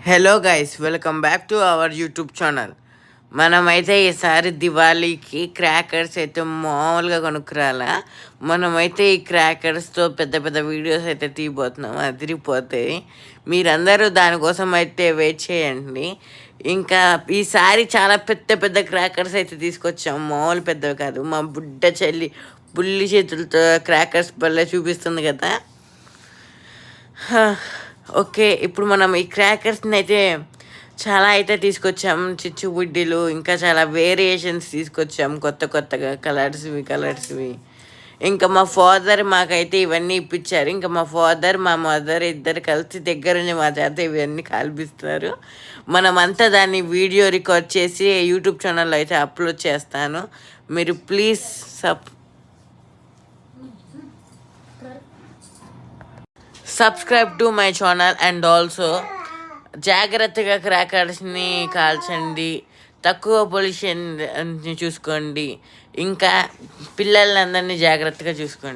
Hello guys, welcome back to our YouTube channel. మనమైతే ఈసారి దివాళీకి crackers అయితే మామూలుగా కొనుక్కురాలా. మనమైతే ఈ క్రాకర్స్తో పెద్ద పెద్ద వీడియోస్ అయితే తీయబోతున్నాం, అదిరిపోతాయి. మీరందరూ దానికోసం అయితే వెయిట్ చేయండి. ఇంకా ఈసారి చాలా పెద్ద పెద్ద క్రాకర్స్ అయితే తీసుకొచ్చాం, మామూలు పెద్దవి కాదు. మా బుడ్డ చెల్లి బుల్లి చేతులతో క్రాకర్స్ బల్లే చూపిస్తుంది కదా. ఓకే, ఇప్పుడు మనం ఈ క్రాకర్స్ని అయితే చాలా అయితే తీసుకొచ్చాం. చిచ్చుబుడ్డీలు, ఇంకా చాలా వేరియేషన్స్ తీసుకొచ్చాం, కొత్త కొత్తగా కలర్స్వి. ఇంకా మా ఫాదర్ మాకైతే ఇవన్నీ ఇప్పించారు. ఇంకా మా ఫాదర్ మా మదర్ ఇద్దరు కలిసి దగ్గరుండి మా చేత ఇవన్నీ కాల్పిస్తారు. మనమంతా దాన్ని వీడియో రికార్డ్ చేసి యూట్యూబ్ ఛానల్లో అయితే అప్లోడ్ చేస్తాను. మీరు please subscribe to my channel and also జాగ్రత్తగా క్రాకర్స్ని కాల్చండి, తక్కువ పొల్యూషన్ చూసుకోండి, ఇంకా పిల్లలందరినీ జాగ్రత్తగా చూసుకోండి.